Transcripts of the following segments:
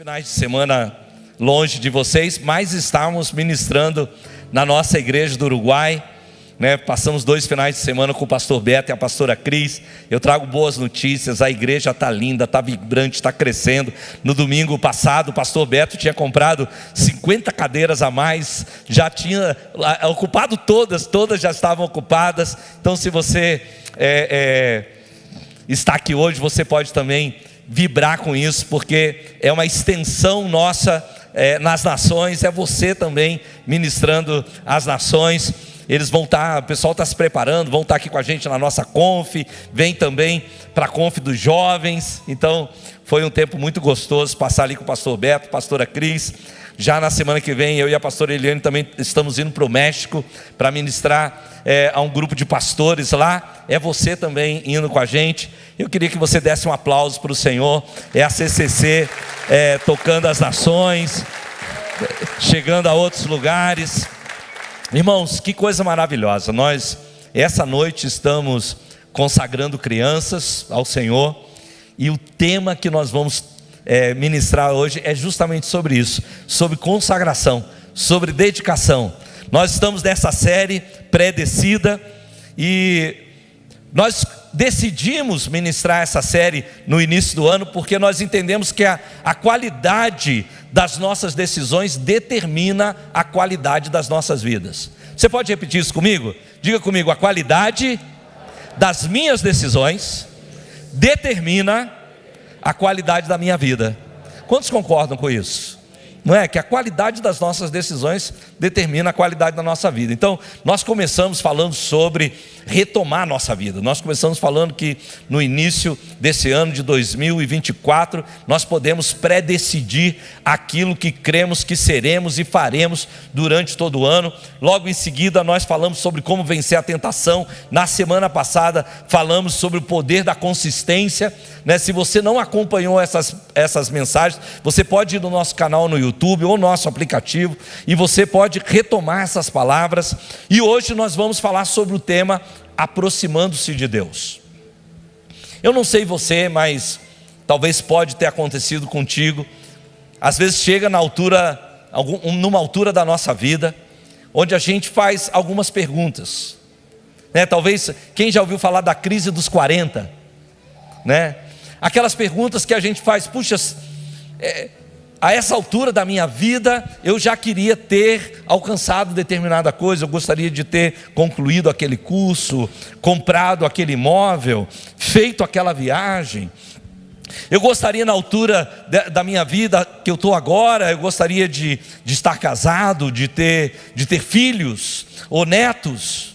Finais de semana longe de vocês, mas estávamos ministrando na nossa igreja do Uruguai, né? Passamos 2 finais de semana com o pastor Beto e a pastora Cris. Eu trago boas notícias, a igreja está linda, está vibrante, está crescendo. No domingo passado o pastor Beto tinha comprado 50 cadeiras a mais, já tinha ocupado todas já estavam ocupadas. Então se você está aqui hoje, você pode também vibrar com isso, porque é uma extensão nossa nas nações, é você também ministrando as nações. Eles vão estar, o pessoal está se preparando, vão estar aqui com a gente na nossa conf, vem também para a conf dos jovens. Então foi um tempo muito gostoso passar ali com o pastor Beto, pastora Cris. Já na semana que vem, eu e a pastora Eliane também estamos indo para o México para ministrar a um grupo de pastores lá. É você também indo com a gente. Eu queria que você desse um aplauso para o Senhor. É a CCC tocando as nações, chegando a outros lugares. Irmãos, que coisa maravilhosa. Nós, essa noite, estamos consagrando crianças ao Senhor. E o tema que nós vamos ministrar hoje é justamente sobre isso, sobre consagração, sobre dedicação. Nós estamos nessa série pré-descida e nós decidimos ministrar essa série no início do ano porque nós entendemos que a qualidade das nossas decisões determina a qualidade das nossas vidas. Você pode repetir isso comigo? Diga comigo: a qualidade das minhas decisões determina a qualidade da minha vida. Quantos concordam com isso? Não é? Que a qualidade das nossas decisões determina a qualidade da nossa vida. Então, nós começamos falando sobre retomar a nossa vida. Nós começamos falando que no início desse ano de 2024, nós podemos pré-decidir aquilo que cremos que seremos e faremos durante todo o ano. Logo em seguida, nós falamos sobre como vencer a tentação. Na semana passada, falamos sobre o poder da consistência, né? Se você não acompanhou essas mensagens, você pode ir no nosso canal no YouTube ou no nosso aplicativo e você pode retomar essas palavras. E hoje nós vamos falar sobre o tema aproximando-se de Deus. Eu não sei você, mas talvez pode ter acontecido contigo. Às vezes chega numa altura da nossa vida, onde a gente faz algumas perguntas, né? Talvez, quem já ouviu falar da crise dos 40, né? Aquelas perguntas que a gente faz: puxa, a essa altura da minha vida, eu já queria ter alcançado determinada coisa. Eu gostaria de ter concluído aquele curso, comprado aquele imóvel, feito aquela viagem. Eu gostaria, na altura da minha vida que eu estou agora, eu gostaria de estar casado, de ter filhos ou netos.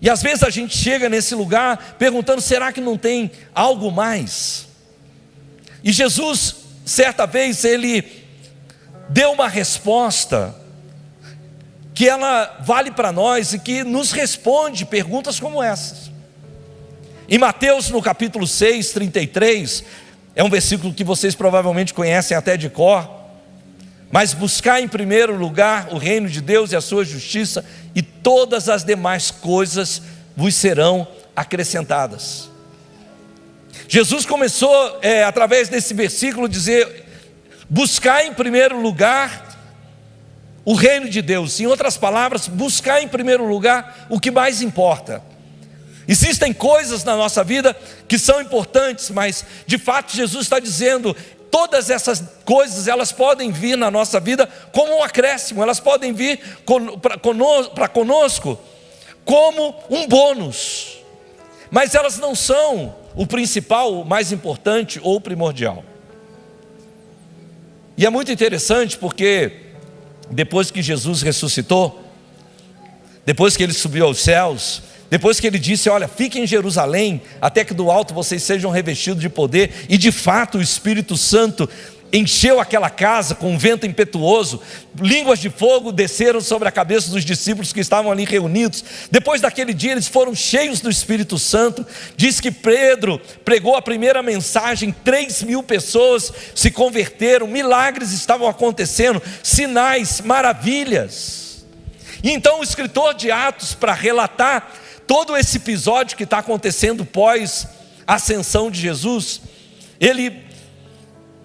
E às vezes a gente chega nesse lugar perguntando: será que não tem algo mais? E Jesus, certa vez, ele deu uma resposta que ela vale para nós e que nos responde perguntas como essas. Em Mateus, no capítulo 6, 33, é um versículo que vocês provavelmente conhecem até de cor. Mas buscar em primeiro lugar o reino de Deus e a sua justiça, e todas as demais coisas vos serão acrescentadas. Jesus começou, através desse versículo, dizer: buscar em primeiro lugar o reino de Deus. Em outras palavras, buscar em primeiro lugar o que mais importa. Existem coisas na nossa vida que são importantes, mas de fato Jesus está dizendo: todas essas coisas, elas podem vir na nossa vida como um acréscimo, elas podem vir para conosco como um bônus, mas elas não são o principal, o mais importante ou o primordial. E é muito interessante porque depois que Jesus ressuscitou, depois que ele subiu aos céus, depois que ele disse: olha, fiquem em Jerusalém, até que do alto vocês sejam revestidos de poder, e de fato o Espírito Santo encheu aquela casa com um vento impetuoso, línguas de fogo desceram sobre a cabeça dos discípulos que estavam ali reunidos. Depois daquele dia eles foram cheios do Espírito Santo. Diz que Pedro pregou a primeira mensagem, 3.000 pessoas se converteram, milagres estavam acontecendo, sinais, maravilhas. E então o escritor de Atos, para relatar todo esse episódio que está acontecendo pós ascensão de Jesus, ele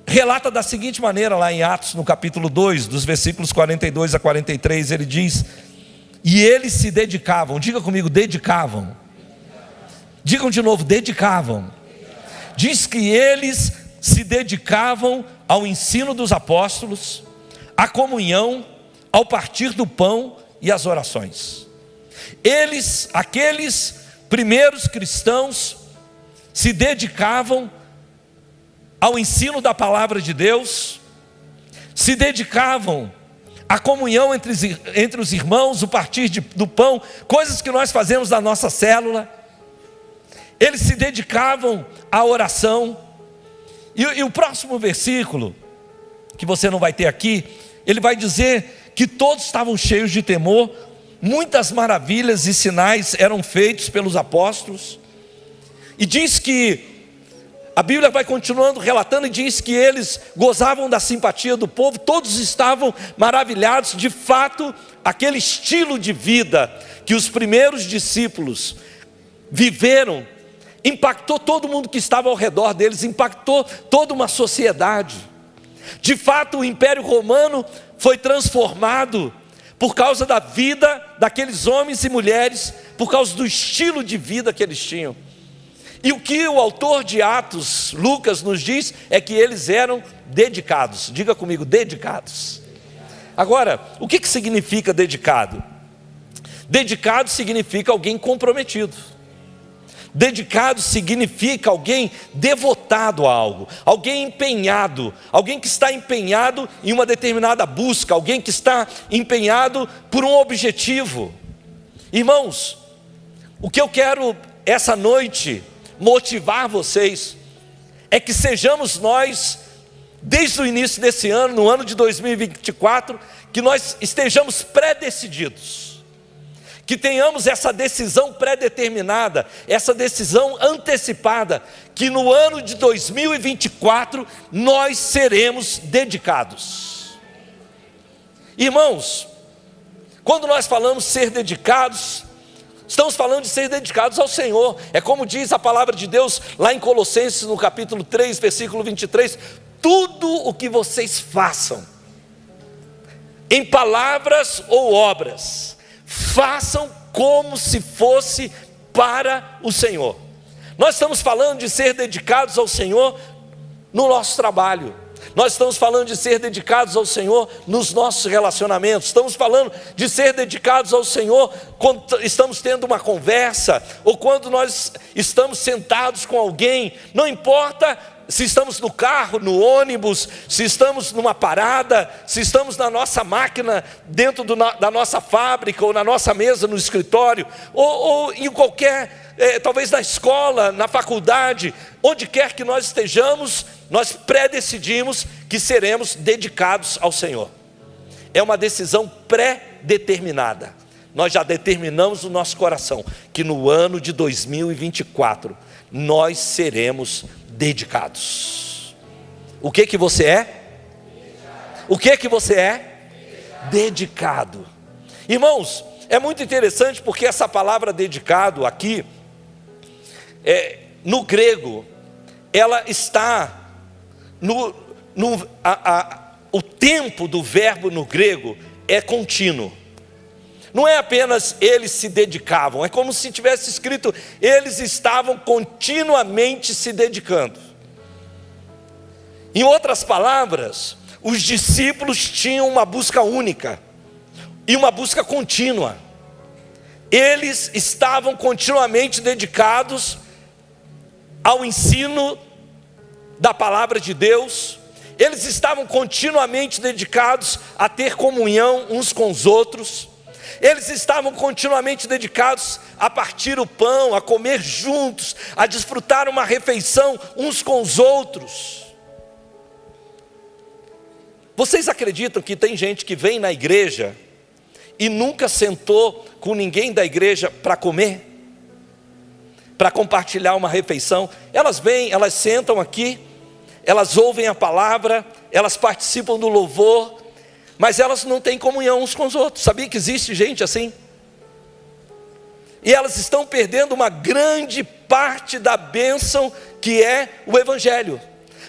relata da seguinte maneira, lá em Atos, no capítulo 2, dos versículos 42 a 43, ele diz: e eles se dedicavam, diga comigo, dedicavam. Digam de novo, dedicavam. Diz que eles se dedicavam ao ensino dos apóstolos, à comunhão, ao partir do pão e às orações. Eles, aqueles primeiros cristãos, se dedicavam ao ensino da palavra de Deus, se dedicavam à comunhão entre os irmãos, o partir do pão, coisas que nós fazemos na nossa célula. Eles se dedicavam à oração. E o próximo versículo, que você não vai ter aqui, ele vai dizer que todos estavam cheios de temor, muitas maravilhas e sinais eram feitos pelos apóstolos. E diz que a Bíblia vai continuando relatando e diz que eles gozavam da simpatia do povo, todos estavam maravilhados. De fato, aquele estilo de vida que os primeiros discípulos viveram, impactou todo mundo que estava ao redor deles, impactou toda uma sociedade. De fato, o Império Romano foi transformado por causa da vida daqueles homens e mulheres, por causa do estilo de vida que eles tinham. E o que o autor de Atos, Lucas, nos diz é que eles eram dedicados. Diga comigo, dedicados. Agora, o que significa dedicado? Dedicado significa alguém comprometido. Dedicado significa alguém devotado a algo, alguém empenhado, alguém que está empenhado em uma determinada busca, alguém que está empenhado por um objetivo. Irmãos, o que eu quero essa noite motivar vocês é que sejamos nós, desde o início desse ano, no ano de 2024, que nós estejamos pré-decididos, que tenhamos essa decisão pré-determinada, essa decisão antecipada, que no ano de 2024 nós seremos dedicados. Irmãos, quando nós falamos ser dedicados, estamos falando de ser dedicados ao Senhor. É como diz a palavra de Deus lá em Colossenses, no capítulo 3, versículo 23, tudo o que vocês façam, em palavras ou obras, façam como se fosse para o Senhor. Nós estamos falando de ser dedicados ao Senhor no nosso trabalho. Nós estamos falando de ser dedicados ao Senhor nos nossos relacionamentos. Estamos falando de ser dedicados ao Senhor quando estamos tendo uma conversa, ou quando nós estamos sentados com alguém. Não importa se estamos no carro, no ônibus, se estamos numa parada, se estamos na nossa máquina, dentro da nossa fábrica, ou na nossa mesa no escritório, ou em qualquer, talvez na escola, na faculdade, onde quer que nós estejamos, nós pré-decidimos que seremos dedicados ao Senhor. É uma decisão pré-determinada. Nós já determinamos no nosso coração que no ano de 2024 nós seremos dedicados. O que você é? O que você é? Dedicado. Irmãos, é muito interessante porque essa palavra dedicado aqui, no grego, ela está o tempo do verbo no grego é contínuo. Não é apenas eles se dedicavam, é como se tivesse escrito, eles estavam continuamente se dedicando. Em outras palavras, os discípulos tinham uma busca única e uma busca contínua. Eles estavam continuamente dedicados ao ensino da palavra de Deus. Eles estavam continuamente dedicados a ter comunhão uns com os outros. Eles estavam continuamente dedicados a partir o pão, a comer juntos, a desfrutar uma refeição uns com os outros. Vocês acreditam que tem gente que vem na igreja e nunca sentou com ninguém da igreja para comer? Para compartilhar uma refeição? Elas vêm, elas sentam aqui, elas ouvem a palavra, elas participam do louvor, mas elas não têm comunhão uns com os outros. Sabia que existe gente assim? E elas estão perdendo uma grande parte da bênção que é o Evangelho.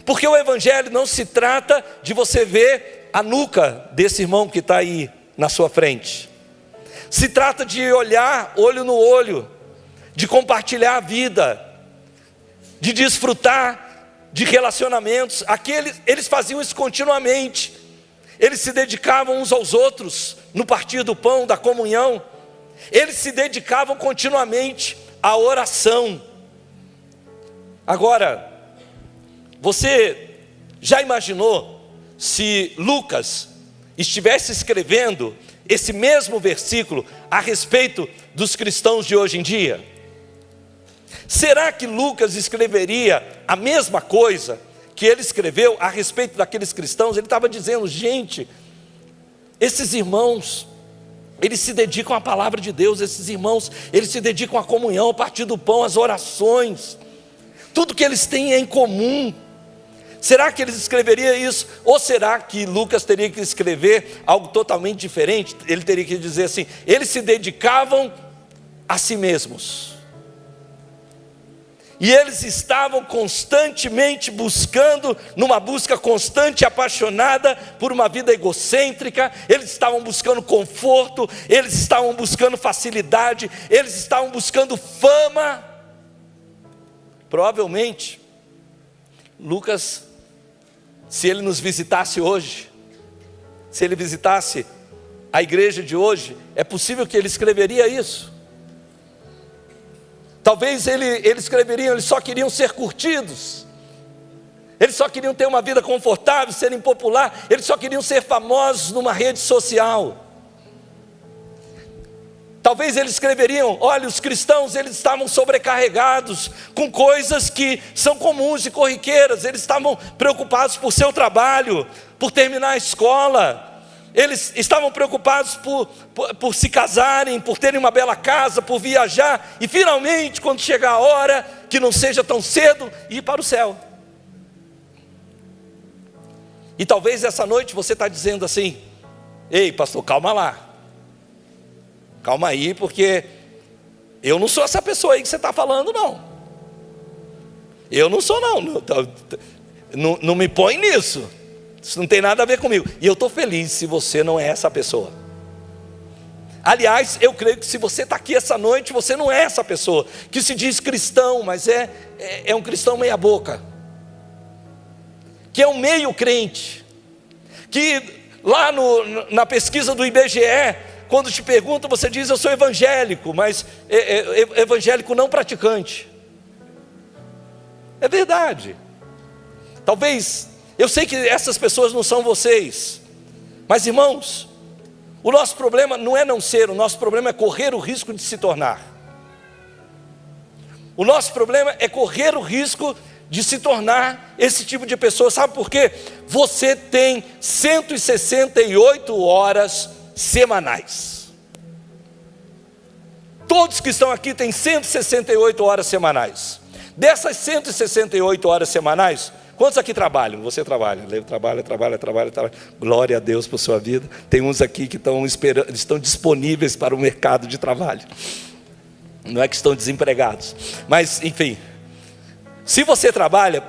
Porque o evangelho não se trata de você ver a nuca desse irmão que está aí na sua frente. Se trata de olhar olho no olho, de compartilhar a vida, de desfrutar de relacionamentos. Eles faziam isso continuamente. Eles se dedicavam uns aos outros no partir do pão, da comunhão. Eles se dedicavam continuamente à oração. Agora, você já imaginou se Lucas estivesse escrevendo esse mesmo versículo a respeito dos cristãos de hoje em dia? Será que Lucas escreveria a mesma coisa que ele escreveu a respeito daqueles cristãos? Ele estava dizendo: gente, esses irmãos, eles se dedicam à palavra de Deus, esses irmãos, eles se dedicam à comunhão, ao partir do pão, às orações, tudo que eles têm é em comum. Será que eles escreveriam isso? Ou será que Lucas teria que escrever algo totalmente diferente? Ele teria que dizer assim: eles se dedicavam a si mesmos, e eles estavam constantemente buscando, numa busca constante e apaixonada por uma vida egocêntrica. Eles estavam buscando conforto, eles estavam buscando facilidade, eles estavam buscando fama. Provavelmente Lucas, se ele nos visitasse hoje, se ele visitasse a igreja de hoje, é possível que ele escreveria isso. Talvez eles escreveriam: eles só queriam ser curtidos, eles só queriam ter uma vida confortável, serem popular, eles só queriam ser famosos numa rede social. Talvez eles escreveriam: olha, os cristãos, eles estavam sobrecarregados com coisas que são comuns e corriqueiras. Eles estavam preocupados por seu trabalho, por terminar a escola. Eles estavam preocupados por se casarem, por terem uma bela casa, por viajar, e finalmente, quando chegar a hora, que não seja tão cedo, ir para o céu. E talvez essa noite você está dizendo assim: ei, pastor, calma lá, calma aí, porque eu não sou essa pessoa aí que você está falando, não. Eu não sou, não me põe nisso. Isso não tem nada a ver comigo. E eu estou feliz se você não é essa pessoa. Aliás, eu creio que se você está aqui essa noite, você não é essa pessoa que se diz cristão, mas é um cristão meia boca, que é um meio crente, que lá na pesquisa do IBGE, quando te perguntam, você diz: eu sou evangélico, mas evangélico não praticante. É verdade. Talvez, eu sei que essas pessoas não são vocês, mas irmãos, o nosso problema não é não ser, o nosso problema é correr o risco de se tornar. O nosso problema é correr o risco de se tornar esse tipo de pessoa. Sabe por quê? Você tem 168 horas semanais. Todos que estão aqui têm 168 horas semanais. Dessas 168 horas semanais, quantos aqui trabalham? Você trabalha, trabalha. Glória a Deus por sua vida. Tem uns aqui que estão disponíveis para o mercado de trabalho. Não é que estão desempregados, mas enfim. Se você trabalha,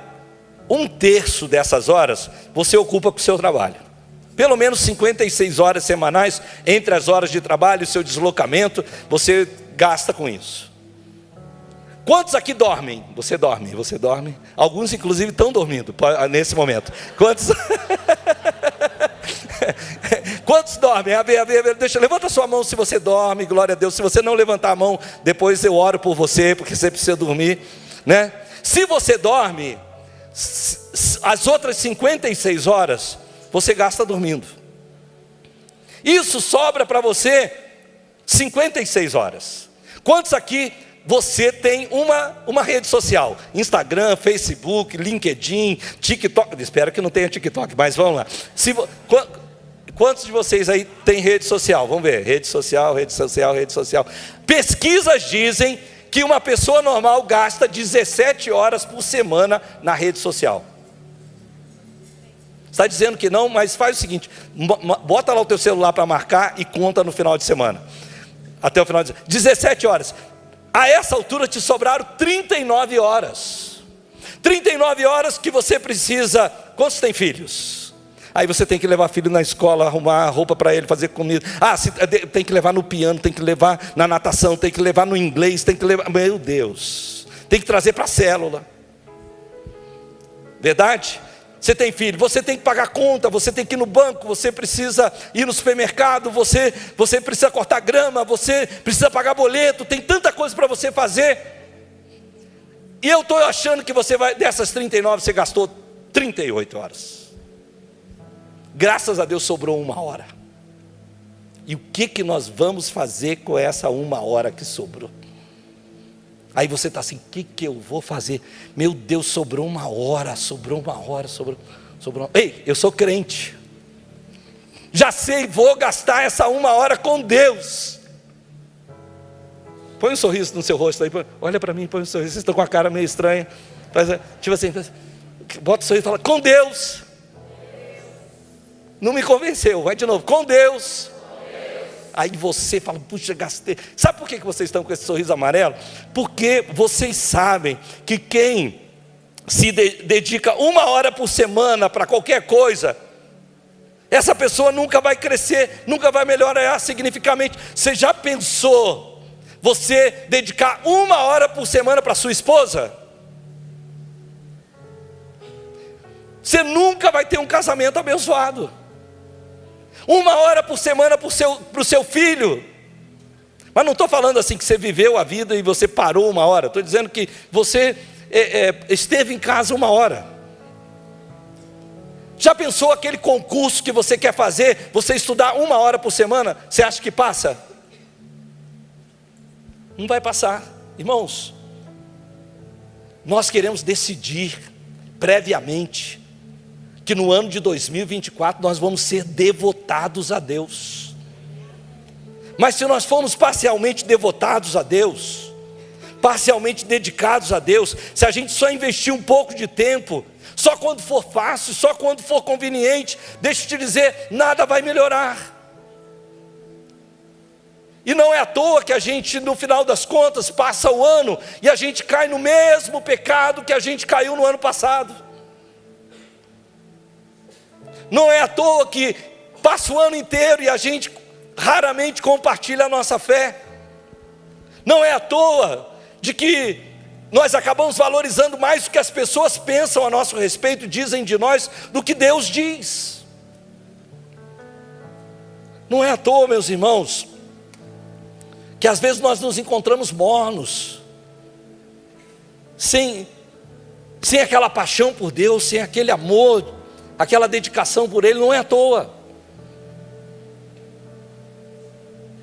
1/3 dessas horas você ocupa com o seu trabalho. Pelo menos 56 horas semanais, entre as horas de trabalho e o seu deslocamento, você gasta com isso. Quantos aqui dormem? Você dorme. Alguns inclusive estão dormindo nesse momento. Quantos dormem? Levanta sua mão se você dorme, glória a Deus. Se você não levantar a mão, depois eu oro por você, porque você precisa dormir, né? Se você dorme, as outras 56 horas você gasta dormindo. Isso sobra para você 56 horas. Quantos aqui você tem uma rede social? Instagram, Facebook, LinkedIn, TikTok. Espero que não tenha TikTok, mas vamos lá. Quantos de vocês aí tem rede social? Vamos ver, rede social. Pesquisas dizem que uma pessoa normal gasta 17 horas por semana na rede social. Está dizendo que não, mas faz o seguinte: bota lá o teu celular para marcar e conta no final de semana. Até o final de semana, 17 horas. A essa altura te sobraram 39 horas. 39 horas que você precisa. Quantos tem filhos? Aí você tem que levar filho na escola, arrumar roupa para ele, fazer comida. Tem que levar no piano, tem que levar na natação, tem que levar no inglês, tem que levar... Meu Deus! Tem que trazer para a célula. Verdade? Você tem filho, você tem que pagar conta, você tem que ir no banco, você precisa ir no supermercado, você precisa cortar grama, você precisa pagar boleto, tem tanta coisa para você fazer. E eu estou achando que você vai, dessas 39, você gastou 38 horas. Graças a Deus sobrou 1 hora. E o que nós vamos fazer com essa 1 hora que sobrou? Aí você está assim, o que eu vou fazer? Meu Deus, sobrou 1 hora, sobrou. Ei, eu sou crente. Já sei, vou gastar essa 1 hora com Deus. Põe um sorriso no seu rosto aí, olha para mim, põe um sorriso. Vocês estão com a cara meio estranha. Tipo assim, bota o sorriso e fala, com Deus. Não me convenceu, vai de novo, com Deus. Aí você fala, puxa, gastei. Sabe por que vocês estão com esse sorriso amarelo? Porque vocês sabem que quem se dedica 1 hora por semana para qualquer coisa, essa pessoa nunca vai crescer, nunca vai melhorar significativamente. Você já pensou você dedicar 1 hora por semana para sua esposa? Você nunca vai ter um casamento abençoado. 1 hora por semana para o seu filho. Mas não estou falando assim que você viveu a vida e você parou 1 hora. Estou dizendo que você esteve em casa 1 hora. Já pensou aquele concurso que você quer fazer, você estudar 1 hora por semana? Você acha que passa? Não vai passar. Irmãos, nós queremos decidir previamente que no ano de 2024 nós vamos ser devotados a Deus. Mas se nós formos parcialmente devotados a Deus, parcialmente dedicados a Deus, se a gente só investir um pouco de tempo, só quando for fácil, só quando for conveniente, deixa eu te dizer, nada vai melhorar. E não é à toa que a gente, no final das contas, passa o ano e a gente cai no mesmo pecado que a gente caiu no ano passado. Não é à toa que passa o ano inteiro e a gente raramente compartilha a nossa fé. Não é à toa de que nós acabamos valorizando mais o que as pessoas pensam a nosso respeito, dizem de nós, do que Deus diz. Não é à toa, meus irmãos, que às vezes nós nos encontramos mornos, sem aquela paixão por Deus, sem aquele amor, aquela dedicação por Ele. Não é à toa.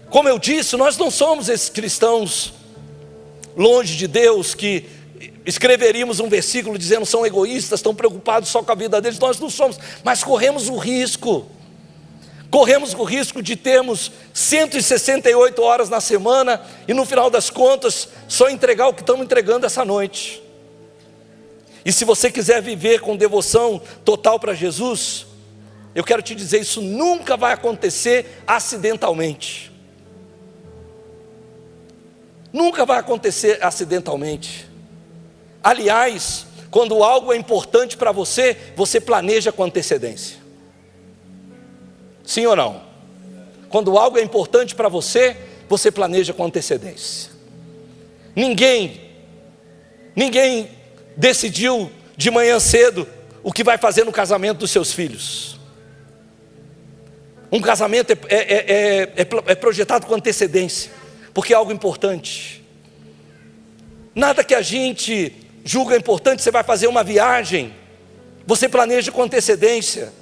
Como eu disse, nós não somos esses cristãos longe de Deus que escreveríamos um versículo dizendo são egoístas, estão preocupados só com a vida deles. Nós não somos, mas corremos o risco de termos 168 horas na semana e no final das contas só entregar o que estamos entregando essa noite. E se você quiser viver com devoção total para Jesus, eu quero te dizer, isso nunca vai acontecer acidentalmente. Nunca vai acontecer acidentalmente. Aliás, quando algo é importante para você, você planeja com antecedência. Sim ou não? Quando algo é importante para você, você planeja com antecedência. Ninguém decidiu de manhã cedo o que vai fazer no casamento dos seus filhos. Um casamento é projetado com antecedência, porque é algo importante. Nada que a gente julga importante. Você vai fazer uma viagem, você planeja com antecedência.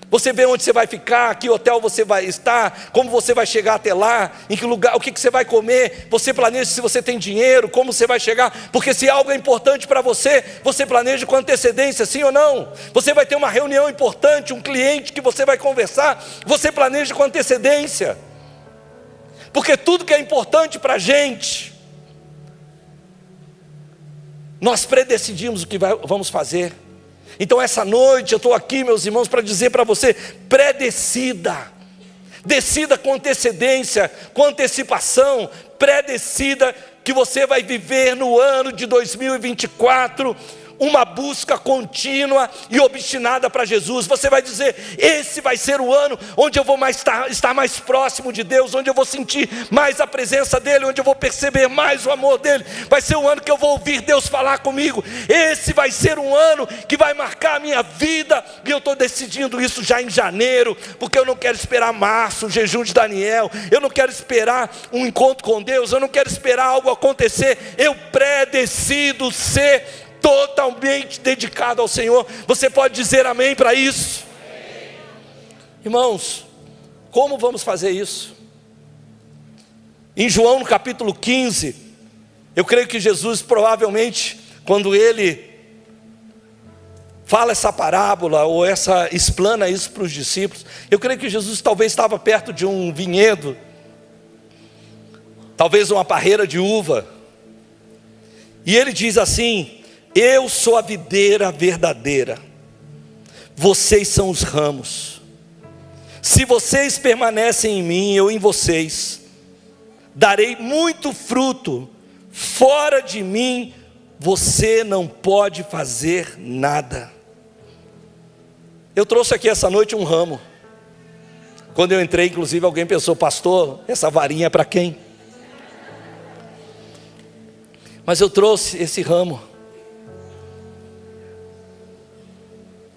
Você vê onde você vai ficar, que hotel você vai estar, como você vai chegar até lá, em que lugar, o que você vai comer. Você planeja se você tem dinheiro, como você vai chegar. Porque se algo é importante para você, você planeja com antecedência, sim ou não? Você vai ter uma reunião importante, um cliente que você vai conversar, você planeja com antecedência. Porque tudo que é importante para a gente, nós predecidimos o que vamos fazer. Então essa noite eu estou aqui, meus irmãos, para dizer para você, decida com antecedência, com antecipação, pré-decida que você vai viver no ano de 2024 uma busca contínua e obstinada para Jesus. Você vai dizer: esse vai ser o ano onde eu vou estar mais próximo de Deus, onde eu vou sentir mais a presença dEle, onde eu vou perceber mais o amor dEle. Vai ser um ano que eu vou ouvir Deus falar comigo. Esse vai ser um ano que vai marcar a minha vida, e eu estou decidindo isso já em janeiro, porque eu não quero esperar março, o jejum de Daniel, eu não quero esperar um encontro com Deus, eu não quero esperar algo acontecer. Eu decido ser totalmente dedicado ao Senhor. Você pode dizer amém para isso? Amém. Irmãos, como vamos fazer isso? Em João no capítulo 15, eu creio que Jesus provavelmente, quando ele fala essa parábola, ou explana isso para os discípulos, eu creio que Jesus talvez estava perto de um vinhedo, talvez uma parreira de uva, e ele diz assim: eu sou a videira verdadeira, vocês são os ramos. Se vocês permanecem em mim, eu em vocês, darei muito fruto. Fora de mim, você não pode fazer nada. Eu trouxe aqui essa noite um ramo. Quando eu entrei, inclusive, alguém pensou: pastor, essa varinha é para quem? Mas eu trouxe esse ramo.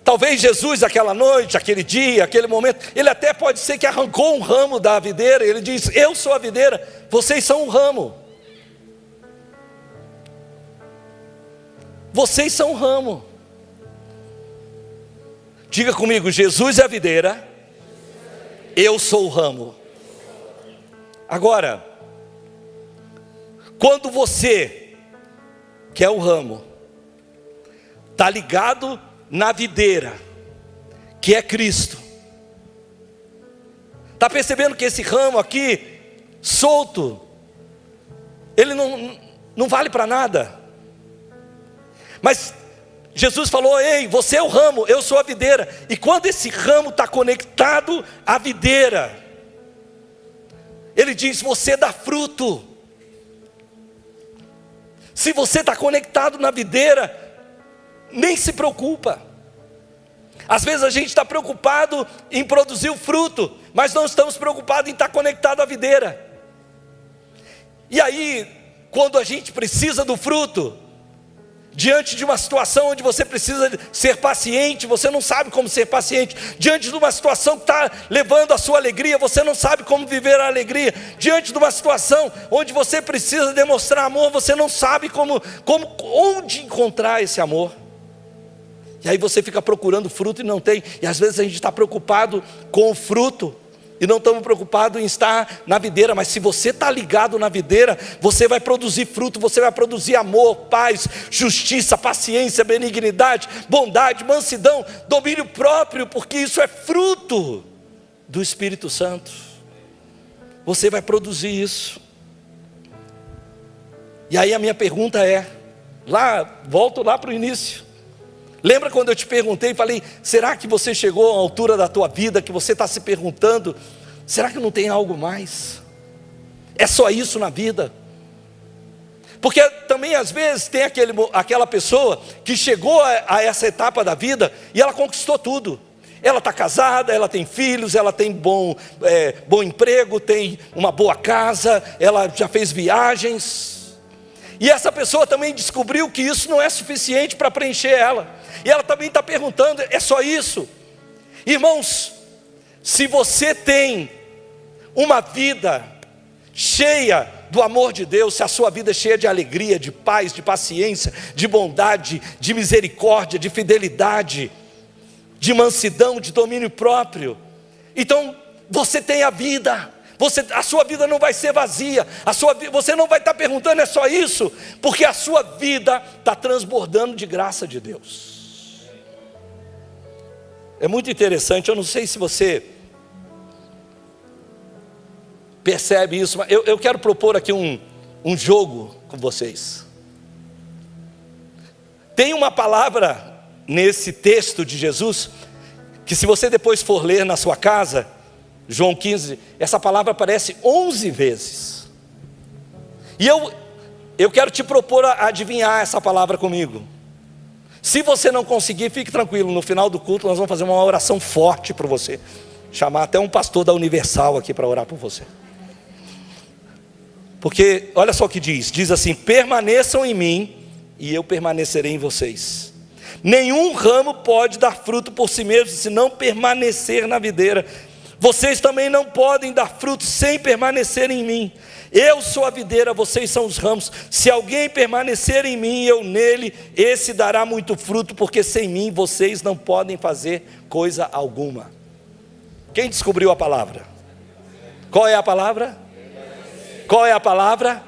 Talvez Jesus, aquela noite, aquele dia, aquele momento, ele até pode ser que arrancou um ramo da videira. Ele diz: eu sou a videira, vocês são um ramo. Vocês são um ramo. Diga comigo: Jesus é a videira, eu sou o ramo. Agora, quando você, que é o ramo, está ligado na videira, que é Cristo, está percebendo que esse ramo aqui, solto, ele não vale para nada. Mas Jesus falou: ei, você é o ramo, eu sou a videira. E quando esse ramo está conectado à videira, ele diz: você dá fruto. Se você está conectado na videira, nem se preocupa. Às vezes a gente está preocupado em produzir o fruto, mas não estamos preocupados em estar conectado à videira. E aí, quando a gente precisa do fruto, diante de uma situação onde você precisa ser paciente, você não sabe como ser paciente. Diante de uma situação que está levando a sua alegria, você não sabe como viver a alegria. Diante de uma situação onde você precisa demonstrar amor, você não sabe onde encontrar esse amor. E aí você fica procurando fruto e não tem. E às vezes a gente está preocupado com o fruto e não estamos preocupados em estar na videira. Mas se você está ligado na videira, você vai produzir fruto, você vai produzir amor, paz, justiça, paciência, benignidade, bondade, mansidão, domínio próprio, porque isso é fruto do Espírito Santo. Você vai produzir isso. E aí a minha pergunta é, volto lá para o início. Lembra quando eu te perguntei e falei: será que você chegou à altura da tua vida que você está se perguntando: será que não tem algo mais? É só isso na vida? Porque também às vezes tem aquela pessoa que chegou a essa etapa da vida e ela conquistou tudo. Ela está casada, ela tem filhos, ela tem bom emprego, tem uma boa casa, ela já fez viagens. E essa pessoa também descobriu que isso não é suficiente para preencher ela. E ela também está perguntando: é só isso? Irmãos, se você tem uma vida cheia do amor de Deus, se a sua vida é cheia de alegria, de paz, de paciência, de bondade, de misericórdia, de fidelidade, de mansidão, de domínio próprio, então você tem a vida. A sua vida não vai ser vazia. Você não vai estar perguntando: é só isso? Porque a sua vida está transbordando de graça de Deus. É muito interessante. Eu não sei se você percebe isso, mas eu quero propor aqui um jogo com vocês. Tem uma palavra nesse texto de Jesus, que se você depois for ler na sua casa, João 15, essa palavra aparece 11 vezes. E eu quero te propor a adivinhar essa palavra comigo. Se você não conseguir, fique tranquilo, no final do culto nós vamos fazer uma oração forte por você. Chamar até um pastor da Universal aqui para orar por você. Porque, olha só o que diz assim: permaneçam em mim e eu permanecerei em vocês. Nenhum ramo pode dar fruto por si mesmo, se não permanecer na videira. Vocês também não podem dar fruto sem permanecer em mim. Eu sou a videira, vocês são os ramos. Se alguém permanecer em mim e eu nele, esse dará muito fruto, porque sem mim vocês não podem fazer coisa alguma. Quem descobriu a palavra? Qual é a palavra? Qual é a palavra?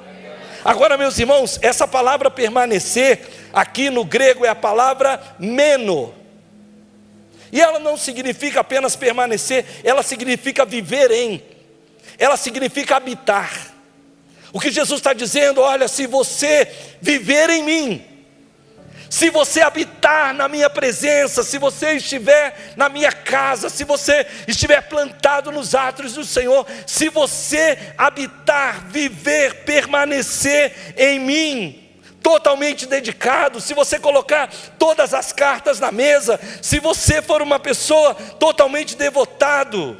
Agora, meus irmãos, essa palavra permanecer, aqui no grego é a palavra meno. E ela não significa apenas permanecer, ela significa viver em, ela significa habitar. O que Jesus está dizendo: olha, se você viver em mim, se você habitar na minha presença, se você estiver na minha casa, se você estiver plantado nos átrios do Senhor, se você habitar, viver, permanecer em mim, totalmente dedicado, se você colocar todas as cartas na mesa, se você for uma pessoa totalmente devotado,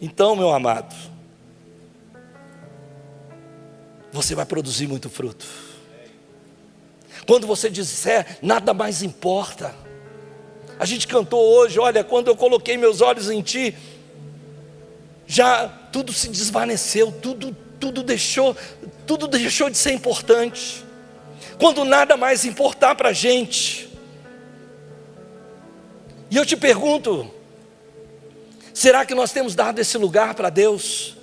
então, meu amado, você vai produzir muito fruto. Quando você disser, nada mais importa. A gente cantou hoje, olha, quando eu coloquei meus olhos em ti, já tudo se desvaneceu, tudo deixou de ser importante. Quando nada mais importar para a gente. E eu te pergunto, será que nós temos dado esse lugar para Deus?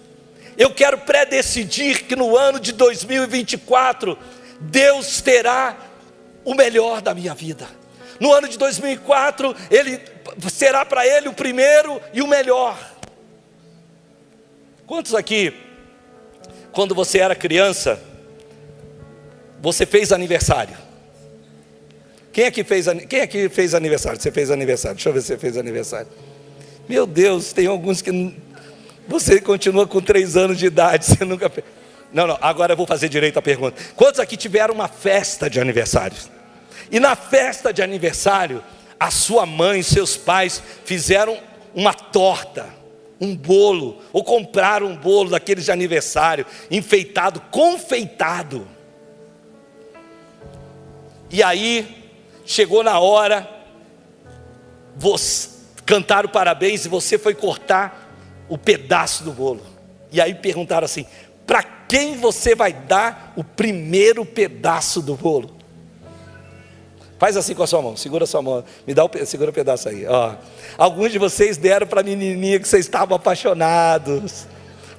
Eu quero pré-decidir que no ano de 2024, Deus terá o melhor da minha vida. No ano de 2004, Ele será para Ele o primeiro e o melhor. Quantos aqui, quando você era criança, você fez aniversário? Quem aqui fez aniversário? Você fez aniversário? Deixa eu ver se você fez aniversário. Meu Deus, tem alguns que você continua com 3 anos de idade, você nunca fez. Não, agora eu vou fazer direito a pergunta. Quantos aqui tiveram uma festa de aniversário? E na festa de aniversário, a sua mãe, seus pais fizeram uma torta, um bolo, ou compraram um bolo daqueles de aniversário, enfeitado, confeitado. E aí, chegou na hora, cantaram parabéns e você foi cortar o pedaço do bolo. E aí perguntaram assim: para quem você vai dar o primeiro pedaço do bolo? Faz assim com a sua mão, segura a sua mão, segura o pedaço aí, ó. Alguns de vocês deram para a menininha que vocês estavam apaixonados,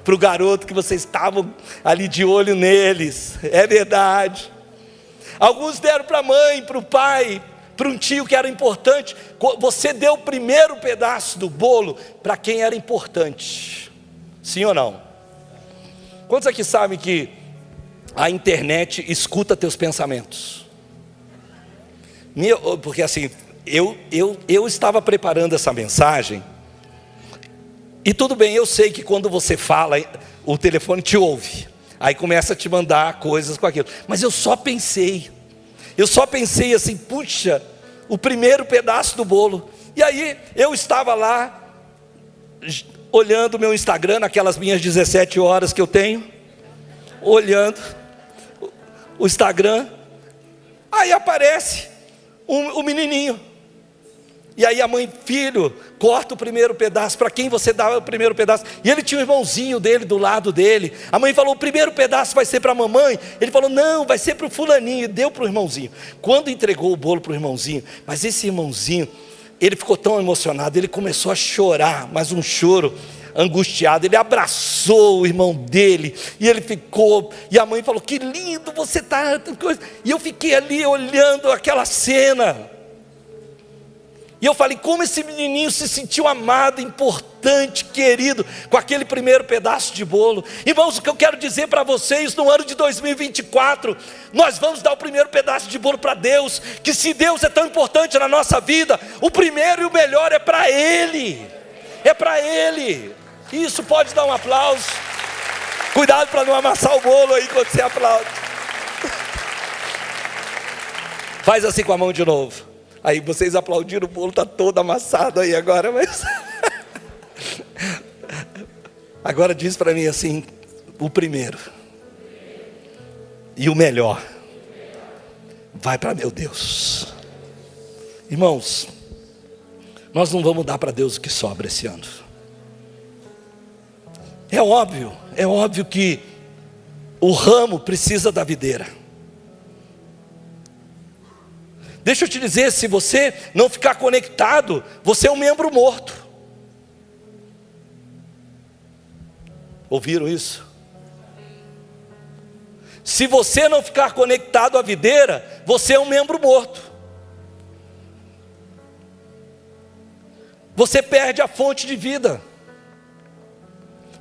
para o garoto que vocês estavam ali de olho neles, é verdade. Alguns deram para a mãe, para o pai, para um tio que era importante. Você deu o primeiro pedaço do bolo para quem era importante, sim ou não? Quantos aqui sabem que a internet escuta teus pensamentos? Porque assim, eu estava preparando essa mensagem, e tudo bem, eu sei que quando você fala, o telefone te ouve, aí começa a te mandar coisas com aquilo, mas eu só pensei assim, puxa, o primeiro pedaço do bolo. E aí eu estava lá, olhando o meu Instagram, naquelas minhas 17 horas que eu tenho, olhando o Instagram, aí aparece o menininho, e aí a mãe: filho, corta o primeiro pedaço. Para quem você dá o primeiro pedaço? E ele tinha um irmãozinho dele do lado dele. A mãe falou: o primeiro pedaço vai ser para a mamãe. Ele falou: não, vai ser para o fulaninho. E deu para o irmãozinho. Quando entregou o bolo para o irmãozinho, mas esse irmãozinho, ele ficou tão emocionado, ele começou a chorar, mas um choro angustiado. Ele abraçou o irmão dele, e ele ficou, e a mãe falou: que lindo você está. E eu fiquei ali olhando aquela cena, e eu falei: como esse menininho se sentiu amado, importante, querido, com aquele primeiro pedaço de bolo. Irmãos, o que eu quero dizer para vocês, no ano de 2024, nós vamos dar o primeiro pedaço de bolo para Deus. Que se Deus é tão importante na nossa vida, o primeiro e o melhor é para Ele, é para Ele. Isso, pode dar um aplauso. Cuidado para não amassar o bolo aí quando você aplaude. Faz assim com a mão de novo. Aí vocês aplaudiram, o bolo está todo amassado aí agora, mas... Agora diz para mim assim, o primeiro e o melhor vai para meu Deus. Irmãos, nós não vamos dar para Deus o que sobra esse ano. É óbvio que o ramo precisa da videira. Deixa eu te dizer, se você não ficar conectado, você é um membro morto. Ouviram isso? Se você não ficar conectado à videira, você é um membro morto. Você perde a fonte de vida.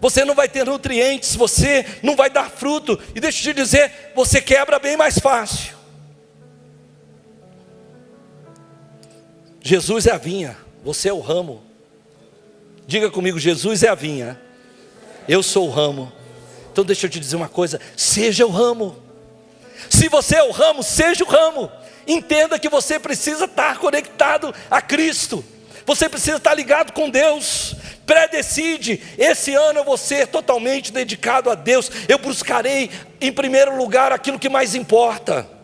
Você não vai ter nutrientes, você não vai dar fruto. E deixa eu te dizer, você quebra bem mais fácil. Jesus é a vinha, você é o ramo. Diga comigo, Jesus é a vinha, eu sou o ramo. Então deixa eu te dizer uma coisa, seja o ramo. Se você é o ramo, seja o ramo. Entenda que você precisa estar conectado a Cristo. Você precisa estar ligado com Deus. Predecide, esse ano eu vou ser totalmente dedicado a Deus. Eu buscarei em primeiro lugar aquilo que mais importa.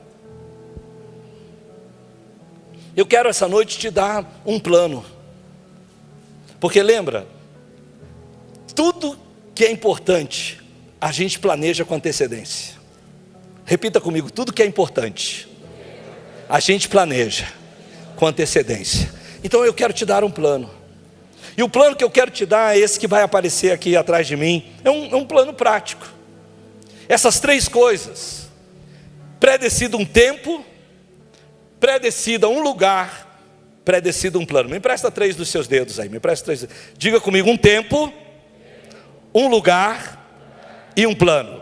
Eu quero essa noite te dar um plano. Porque lembra, tudo que é importante, a gente planeja com antecedência. Repita comigo, tudo que é importante, a gente planeja com antecedência. Então eu quero te dar um plano. E o plano que eu quero te dar é esse que vai aparecer aqui atrás de mim. É um plano prático. Essas três coisas: pré-decida um tempo, pré-decida um lugar, pré-decida um plano. Me empresta 3 dos seus dedos aí, me empresta 3. Diga comigo, um tempo, um lugar e um plano.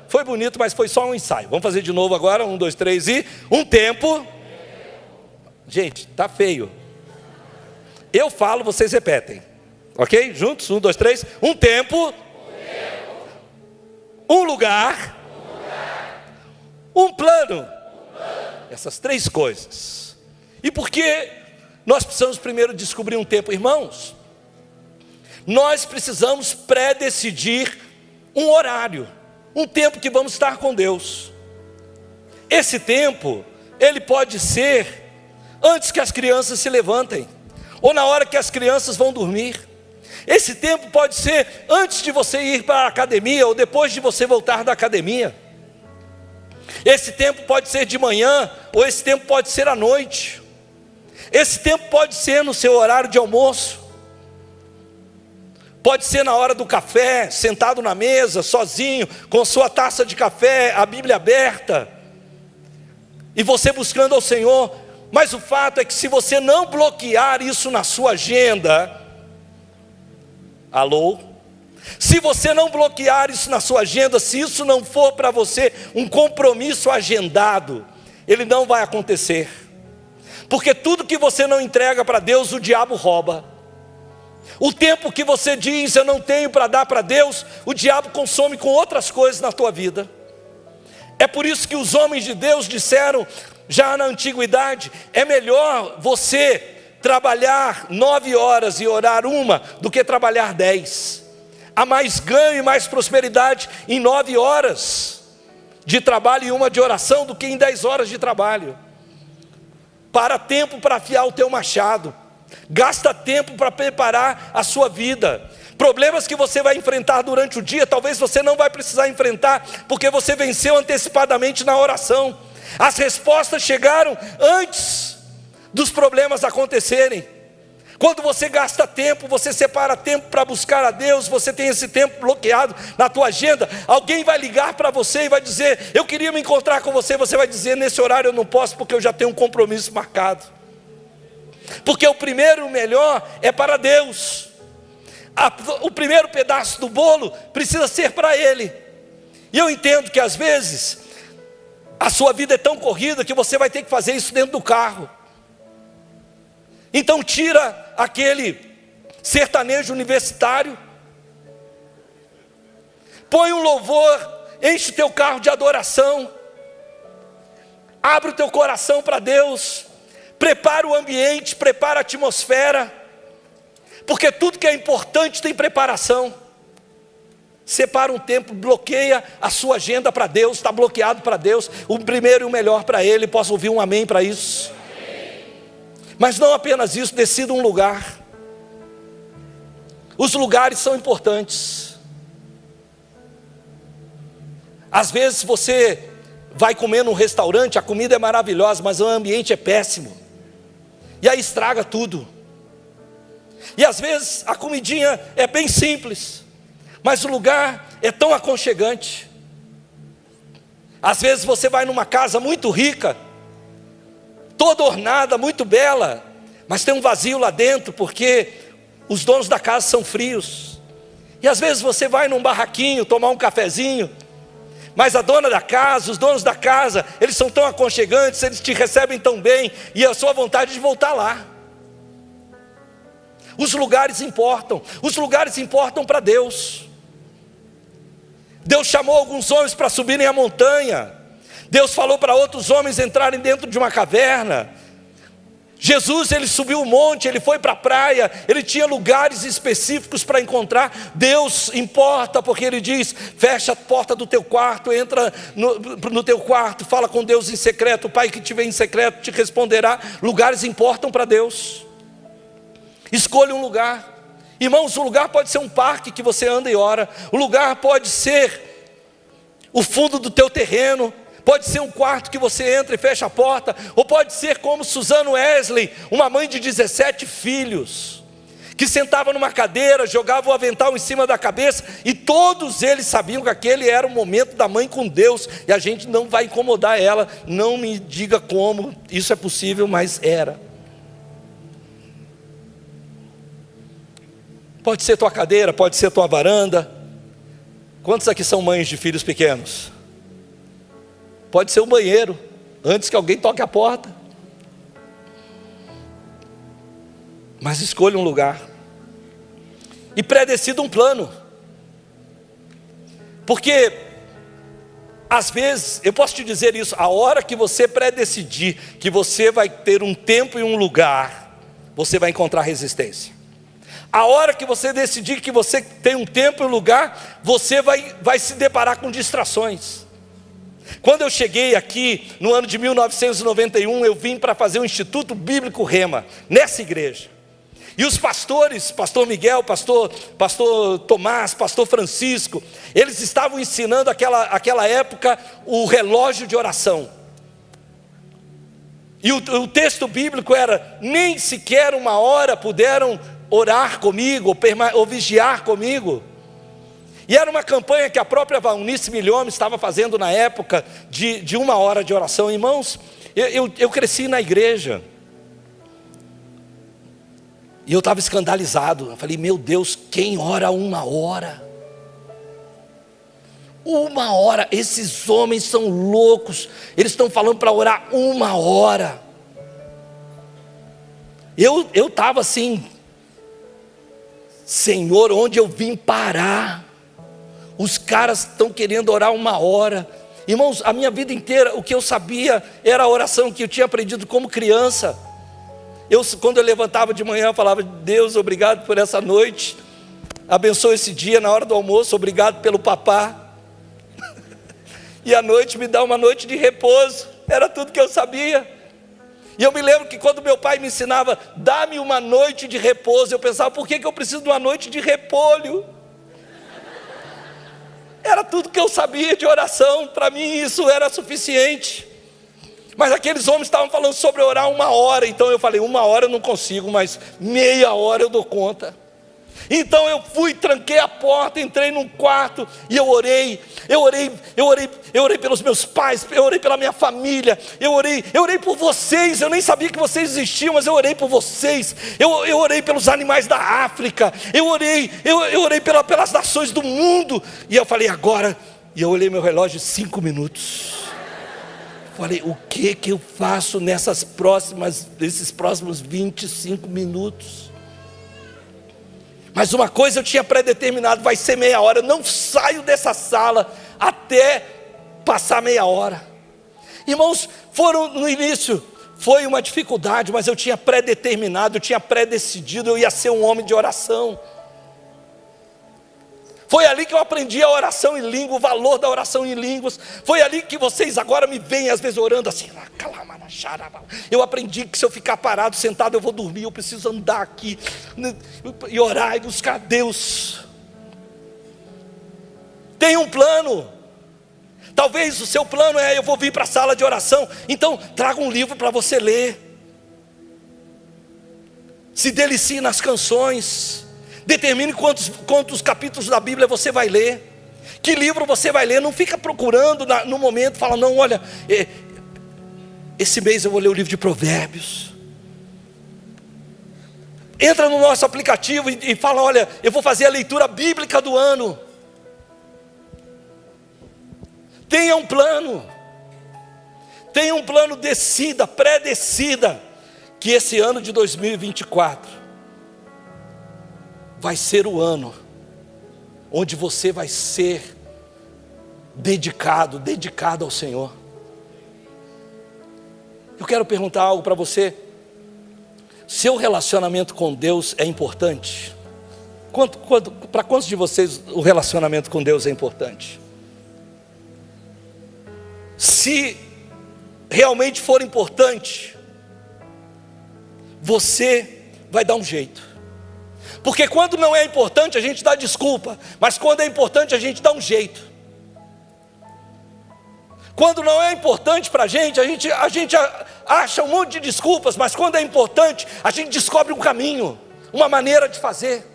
Foi bonito, mas foi só um ensaio. Vamos fazer de novo agora, 1, 2, 3 e... Um tempo. Gente, tá feio. Eu falo, vocês repetem. Ok? Juntos, 1, 2, 3. Um tempo. Um lugar. Um plano. Essas 3 coisas. E por que nós precisamos primeiro descobrir um tempo, irmãos? Nós precisamos pré-decidir um horário, um tempo que vamos estar com Deus. Esse tempo, ele pode ser antes que as crianças se levantem, ou na hora que as crianças vão dormir. Esse tempo pode ser antes de você ir para a academia, ou depois de você voltar da academia. Esse tempo pode ser de manhã, ou esse tempo pode ser à noite. Esse tempo pode ser no seu horário de almoço. Pode ser na hora do café, sentado na mesa, sozinho, com sua taça de café, a Bíblia aberta, e você buscando ao Senhor. Mas o fato é que se você não bloquear isso na sua agenda, alô? Se você não bloquear isso na sua agenda, se isso não for para você um compromisso agendado, ele não vai acontecer. Porque tudo que você não entrega para Deus, o diabo rouba. O tempo que você diz, eu não tenho para dar para Deus, o diabo consome com outras coisas na tua vida. É por isso que os homens de Deus disseram, já na antiguidade, é melhor você trabalhar 9 horas e orar 1 do que trabalhar 10. Há mais ganho e mais prosperidade em 9 horas de trabalho e 1 de oração do que em 10 horas de trabalho. Para tempo para afiar o teu machado. Gasta tempo para preparar a sua vida. Problemas que você vai enfrentar durante o dia, talvez você não vai precisar enfrentar, porque você venceu antecipadamente na oração. As respostas chegaram antes dos problemas acontecerem. Quando você gasta tempo, você separa tempo para buscar a Deus, você tem esse tempo bloqueado na tua agenda, alguém vai ligar para você e vai dizer, eu queria me encontrar com você, você vai dizer, nesse horário eu não posso porque eu já tenho um compromisso marcado. Porque o primeiro, o melhor, é para Deus. O primeiro pedaço do bolo precisa ser para Ele. E eu entendo que às vezes a sua vida é tão corrida que você vai ter que fazer isso dentro do carro. Então tira aquele sertanejo universitário, põe um louvor, enche o teu carro de adoração, Abre o teu coração para Deus. Prepara o ambiente, prepara a atmosfera. Porque tudo que é importante tem preparação. Separa um tempo, bloqueia a sua agenda para Deus. Está bloqueado para Deus, o primeiro e o melhor para Ele. Posso ouvir um amém para isso? Amém. Mas não apenas isso, decida um lugar. Os lugares são importantes. Às vezes você vai comer num restaurante, a comida é maravilhosa, mas o ambiente é péssimo, e aí estraga tudo. E às vezes a comidinha é bem simples, mas o lugar é tão aconchegante. Às vezes você vai numa casa muito rica, toda ornada, muito bela, mas tem um vazio lá dentro, porque os donos da casa são frios. E às vezes você vai num barraquinho tomar um cafezinho, mas a dona da casa, os donos da casa, eles são tão aconchegantes, eles te recebem tão bem, e a sua vontade de voltar lá. Os lugares importam para Deus. Deus chamou alguns homens para subirem a montanha. Deus falou para outros homens entrarem dentro de uma caverna. Jesus, ele subiu o monte, ele foi para a praia, ele tinha lugares específicos para encontrar. Deus importa, porque ele diz: fecha a porta do teu quarto, entra no teu quarto, fala com Deus em secreto, o Pai que te vê em secreto te responderá. Lugares importam para Deus. Escolha um lugar. Irmãos, o lugar pode ser um parque que você anda e ora, o lugar pode ser o fundo do teu terreno, pode ser um quarto que você entra e fecha a porta, ou pode ser como Suzanne Wesley, uma mãe de 17 filhos, que sentava numa cadeira, jogava o avental em cima da cabeça, e todos eles sabiam que aquele era o momento da mãe com Deus, e a gente não vai incomodar ela. Não me diga como isso é possível, mas era. Pode ser tua cadeira, pode ser tua varanda. Quantos aqui são mães de filhos pequenos? Pode ser o banheiro, antes que alguém toque a porta. Mas escolha um lugar. E pré-decida um plano. Porque, às vezes, eu posso te dizer isso, a hora que você pré-decidir que você vai ter um tempo e um lugar, você vai encontrar resistência. A hora que você decidir que você tem um tempo e um lugar, você vai se deparar com distrações. Quando eu cheguei aqui, no ano de 1991, eu vim para fazer o Instituto Bíblico Rema, nessa igreja. E os pastores, pastor Miguel, pastor Tomás, pastor Francisco, eles estavam ensinando aquela época o relógio de oração. E o texto bíblico era: nem sequer uma hora puderam orar comigo, ou vigiar comigo. E era uma campanha que a própria Valnice Milhome estava fazendo na época, de 1 hora de oração. Irmãos, eu cresci na igreja, e eu estava escandalizado. Eu falei: meu Deus, quem ora 1 hora? 1 hora, esses homens são loucos, eles estão falando para orar 1 hora. Eu estava assim: Senhor, onde eu vim parar? Os caras estão querendo orar 1 hora. Irmãos, a minha vida inteira, o que eu sabia era a oração que eu tinha aprendido como criança. Quando eu levantava de manhã, eu falava: Deus, obrigado por essa noite, abençoa esse dia na hora do almoço, obrigado pelo papá. E à noite me dá uma noite de repouso. Era tudo que eu sabia. E eu me lembro que quando meu pai me ensinava: dá-me uma noite de repouso, eu pensava: por que eu preciso de uma noite de repolho? Era tudo que eu sabia de oração, para mim isso era suficiente. Mas aqueles homens estavam falando sobre orar 1 hora, então eu falei: 1 hora eu não consigo, mas meia hora eu dou conta. Então eu fui, tranquei a porta, entrei num quarto e eu orei pelos meus pais, eu orei pela minha família, eu orei por vocês. Eu nem sabia que vocês existiam, mas eu orei por vocês. Eu orei pelos animais da África, eu orei pelas nações do mundo. E eu falei: agora, e eu olhei meu relógio, 5 minutos. Falei: o que eu faço nesses próximos 25 minutos? Mas uma coisa eu tinha pré-determinado: vai ser meia hora. Eu não saio dessa sala até passar meia hora. Irmãos, foram no início, foi uma dificuldade, mas eu tinha pré-determinado, eu tinha pré-decidido, eu ia ser um homem de oração. Foi ali que eu aprendi a oração em língua, o valor da oração em línguas. Foi ali que vocês agora me veem às vezes orando assim. Eu aprendi que se eu ficar parado, sentado, eu vou dormir. Eu preciso andar aqui e orar e buscar Deus. Tem um plano. Talvez o seu plano é: eu vou vir para a sala de oração. Então traga um livro para você ler. Se delicie nas canções. Determine quantos capítulos da Bíblia você vai ler. Que livro você vai ler. Não fica procurando no momento. Fala: não, olha, esse mês eu vou ler o livro de Provérbios. Entra no nosso aplicativo e fala: olha, eu vou fazer a leitura bíblica do ano. Tenha um plano. Tenha um plano, decida, pré-decida que esse ano de 2024 vai ser o ano onde você vai ser dedicado ao Senhor. Eu quero perguntar algo para você. Seu relacionamento com Deus é importante? Para quantos de vocês o relacionamento com Deus é importante? Se realmente for importante, você vai dar um jeito. Porque quando não é importante a gente dá desculpa, mas quando é importante a gente dá um jeito. Quando não é importante para a gente acha um monte de desculpas, mas quando é importante a gente descobre um caminho, uma maneira de fazer.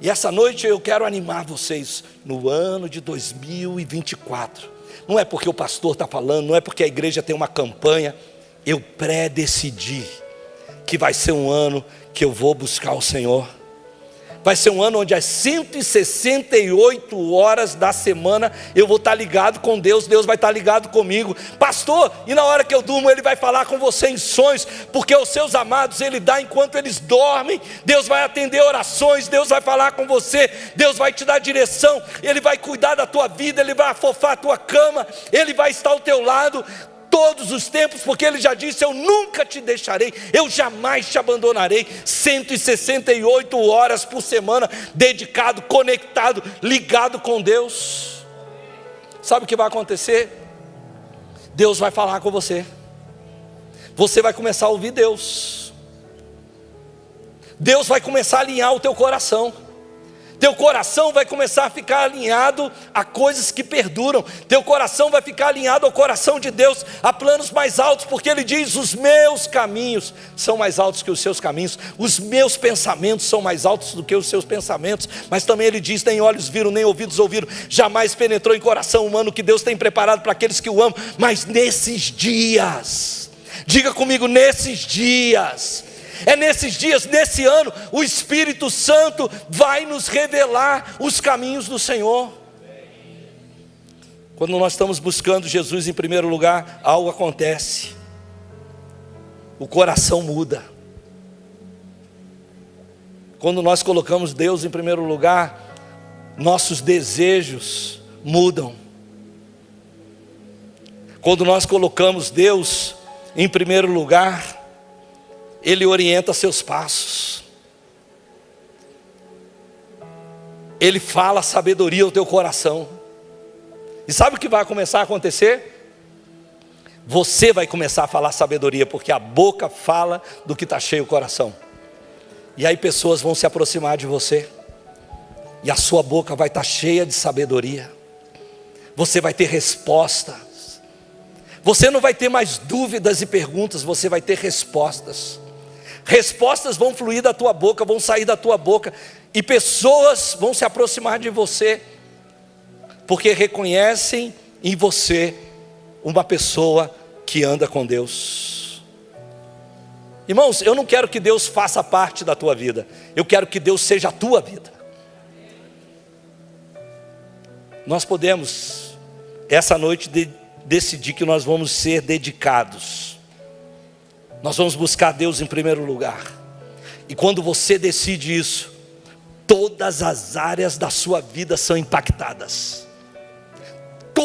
E essa noite eu quero animar vocês no ano de 2024. Não é porque o pastor está falando, não é porque a igreja tem uma campanha. Eu pré-decidi que vai ser um ano que eu vou buscar o Senhor. Vai ser um ano onde as 168 horas da semana eu vou estar ligado com Deus, Deus vai estar ligado comigo. Pastor, e na hora que eu durmo Ele vai falar com você em sonhos, porque os seus amados Ele dá enquanto eles dormem. Deus vai atender orações, Deus vai falar com você, Deus vai te dar direção, Ele vai cuidar da tua vida, Ele vai afofar a tua cama, Ele vai estar ao teu lado todos os tempos, porque Ele já disse: eu nunca te deixarei, eu jamais te abandonarei. 168 horas por semana, dedicado, conectado, ligado com Deus. Sabe o que vai acontecer? Deus vai falar com você. Você vai começar a ouvir Deus. Deus vai começar a alinhar o teu coração. Teu coração vai começar a ficar alinhado a coisas que perduram. Teu coração vai ficar alinhado ao coração de Deus, a planos mais altos, porque Ele diz: os meus caminhos são mais altos que os seus caminhos, os meus pensamentos são mais altos do que os seus pensamentos. Mas também Ele diz: nem olhos viram, nem ouvidos ouviram, jamais penetrou em coração humano que Deus tem preparado para aqueles que o amam. Mas nesses dias, diga comigo, nesses dias, é nesses dias, nesse ano, o Espírito Santo vai nos revelar os caminhos do Senhor. Quando nós estamos buscando Jesus em primeiro lugar, algo acontece. O coração muda. Quando nós colocamos Deus em primeiro lugar, nossos desejos mudam. Quando nós colocamos Deus em primeiro lugar, Ele orienta seus passos. Ele fala sabedoria ao teu coração. E sabe o que vai começar a acontecer? Você vai começar a falar sabedoria, porque a boca fala do que está cheio o coração. E aí pessoas vão se aproximar de você, e a sua boca vai estar cheia de sabedoria. Você vai ter respostas. Você não vai ter mais dúvidas e perguntas, você vai ter respostas. Respostas vão fluir da tua boca, vão sair da tua boca, e pessoas vão se aproximar de você, porque reconhecem em você uma pessoa que anda com Deus. Irmãos, eu não quero que Deus faça parte da tua vida, eu quero que Deus seja a tua vida. Nós podemos, essa noite, decidir que nós vamos ser dedicados. Nós vamos buscar Deus em primeiro lugar. E quando você decide isso, todas as áreas da sua vida são impactadas.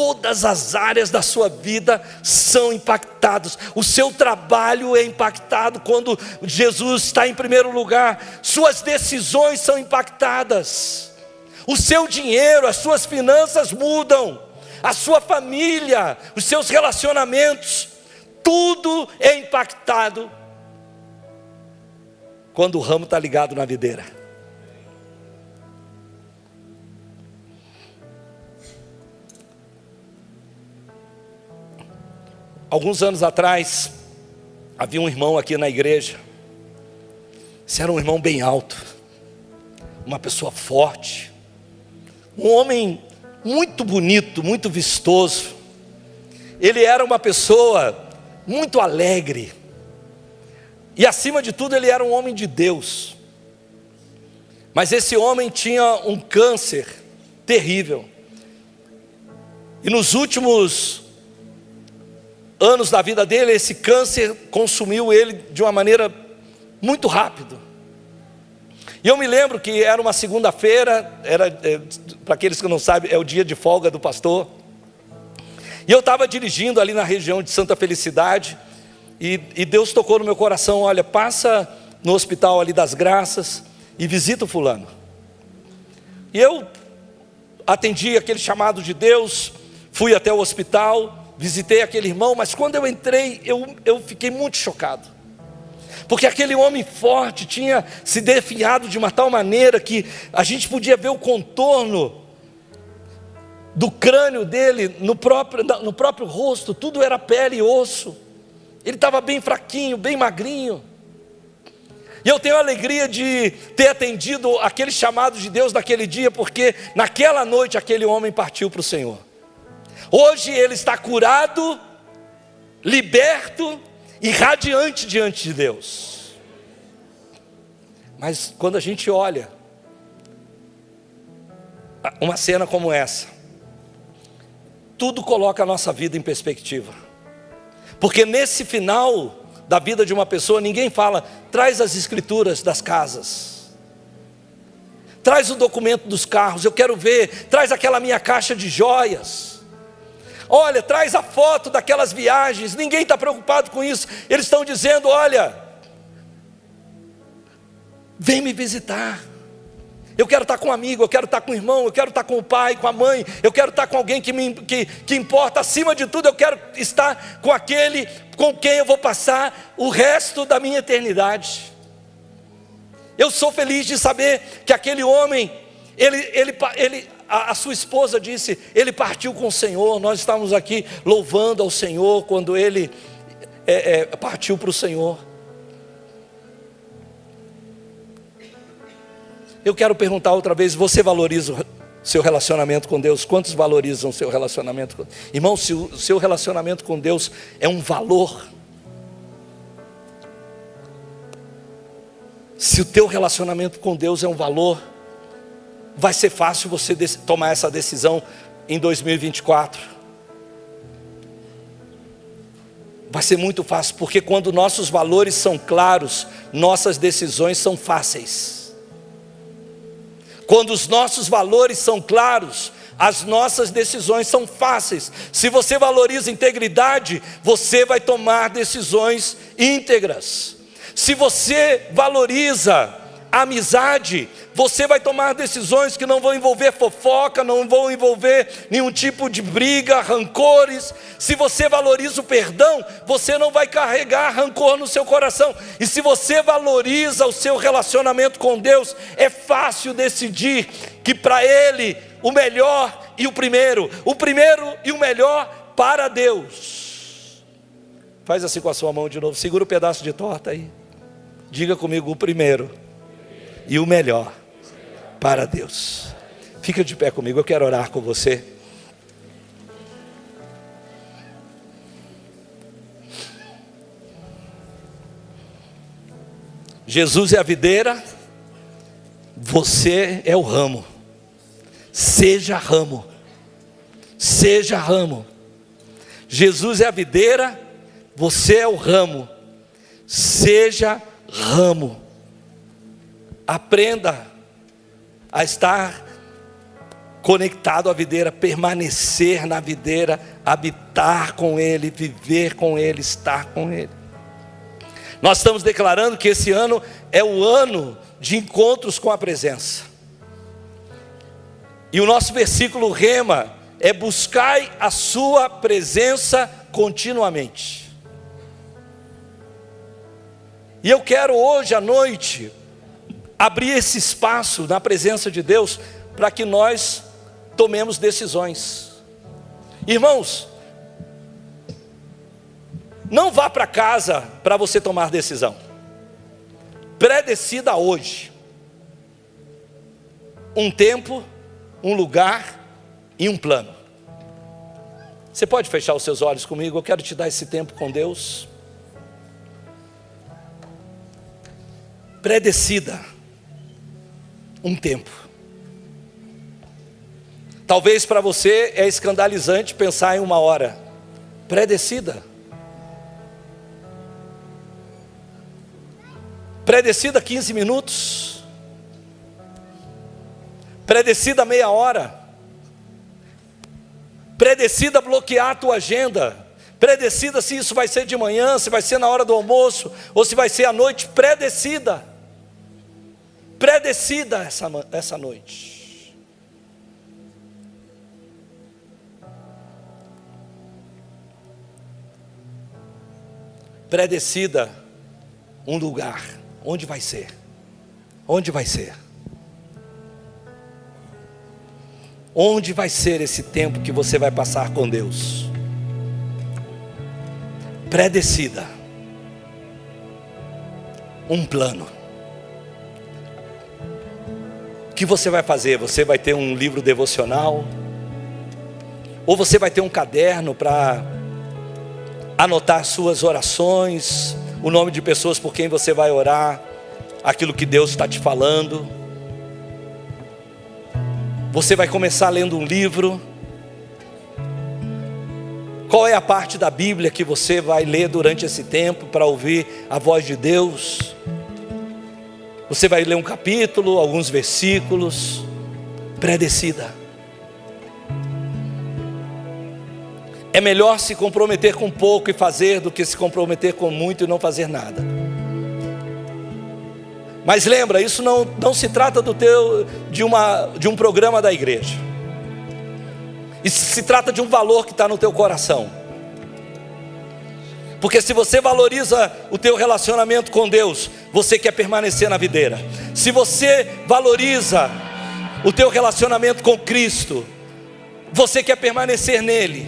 todas as áreas da sua vida são impactadas. O seu trabalho é impactado quando Jesus está em primeiro lugar. Suas decisões são impactadas. O seu dinheiro, as suas finanças mudam. A sua família, os seus relacionamentos, tudo é impactado quando o ramo está ligado na videira. Alguns anos atrás, havia um irmão aqui na igreja. Esse era um irmão bem alto, uma pessoa forte, um homem muito bonito, muito vistoso. Ele era uma pessoa muito alegre, e acima de tudo ele era um homem de Deus. Mas esse homem tinha um câncer terrível, e nos últimos anos da vida dele, esse câncer consumiu ele de uma maneira muito rápida. E eu me lembro que era uma segunda-feira, para aqueles que não sabem, é o dia de folga do pastor. E eu estava dirigindo ali na região de Santa Felicidade, e Deus tocou no meu coração: olha, passa no hospital ali das Graças e visita o fulano. E eu atendi aquele chamado de Deus, fui até o hospital, visitei aquele irmão, mas quando eu entrei, eu fiquei muito chocado. Porque aquele homem forte tinha se definhado de uma tal maneira que a gente podia ver o contorno do crânio dele, no próprio rosto, tudo era pele e osso. Ele estava bem fraquinho, bem magrinho. E eu tenho a alegria de ter atendido aquele chamado de Deus naquele dia, porque naquela noite aquele homem partiu para o Senhor. Hoje ele está curado, liberto e radiante diante de Deus. Mas quando a gente olha uma cena como essa, tudo coloca a nossa vida em perspectiva. Porque nesse final da vida de uma pessoa, ninguém fala: traz as escrituras das casas, traz o documento dos carros, eu quero ver, traz aquela minha caixa de joias, olha, traz a foto daquelas viagens. Ninguém está preocupado com isso. Eles estão dizendo: olha, vem me visitar. Eu quero estar com um amigo, eu quero estar com o irmão, eu quero estar com o pai, com a mãe, eu quero estar com alguém que importa. Acima de tudo, eu quero estar com aquele com quem eu vou passar o resto da minha eternidade. Eu sou feliz de saber que aquele homem, a sua esposa disse, ele partiu com o Senhor. Nós estávamos aqui louvando ao Senhor quando ele partiu para o Senhor. Eu quero perguntar outra vez: você valoriza o seu relacionamento com Deus? Quantos valorizam o seu relacionamento com Deus? Irmão, se o seu relacionamento com Deus é um valor, se o teu relacionamento com Deus é um valor, vai ser fácil você tomar essa decisão em 2024. Vai ser muito fácil, porque quando nossos valores são claros, nossas decisões são fáceis. Quando os nossos valores são claros, as nossas decisões são fáceis. Se você valoriza integridade, você vai tomar decisões íntegras. Se você valoriza amizade, você vai tomar decisões que não vão envolver fofoca, não vão envolver nenhum tipo de briga, rancores. Se você valoriza o perdão, você não vai carregar rancor no seu coração. E se você valoriza o seu relacionamento com Deus, é fácil decidir que para Ele o melhor e o primeiro e o melhor para Deus. Faz assim com a sua mão de novo, segura o pedaço de torta aí. Diga comigo: o primeiro e o melhor para Deus. Fica de pé comigo, eu quero orar com você. Jesus é a videira, você é o ramo. Seja ramo, seja ramo. Jesus é a videira, você é o ramo. Seja ramo. Aprenda a estar conectado à videira, permanecer na videira, habitar com Ele, viver com Ele, estar com Ele. Nós estamos declarando que esse ano é o ano de encontros com a presença. E o nosso versículo rema é: buscai a sua presença continuamente. E eu quero hoje à noite abrir esse espaço na presença de Deus para que nós tomemos decisões. Irmãos, não vá para casa para você tomar decisão. Pré-decida hoje um tempo, um lugar e um plano. Você pode fechar os seus olhos comigo? Eu quero te dar esse tempo com Deus. Pré-decida um tempo. Talvez para você é escandalizante pensar em 1 hora. Pré-decida. Pré-decida 15 minutos. Pré-decida meia hora. Pré-decida bloquear a tua agenda. Pré-decida se isso vai ser de manhã, se vai ser na hora do almoço, ou se vai ser à noite. Pré-decida. Pré-decida essa noite. Pré-decida um lugar. Onde vai ser? Onde vai ser? Onde vai ser esse tempo que você vai passar com Deus? Pré-decida um plano. O que você vai fazer? Você vai ter um livro devocional? Ou você vai ter um caderno para anotar suas orações, o nome de pessoas por quem você vai orar, aquilo que Deus está te falando? Você vai começar lendo um livro? Qual é a parte da Bíblia que você vai ler durante esse tempo para ouvir a voz de Deus? Você vai ler um capítulo, alguns versículos? Pré-decida. É melhor se comprometer com pouco e fazer do que se comprometer com muito e não fazer nada. Mas lembra, isso não se trata de um programa da igreja. Isso se trata de um valor que está no teu coração. Porque se você valoriza o teu relacionamento com Deus, você quer permanecer na videira. Se você valoriza o teu relacionamento com Cristo, você quer permanecer nele,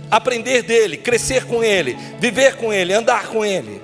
aprender dele, crescer com ele, viver com ele, andar com ele.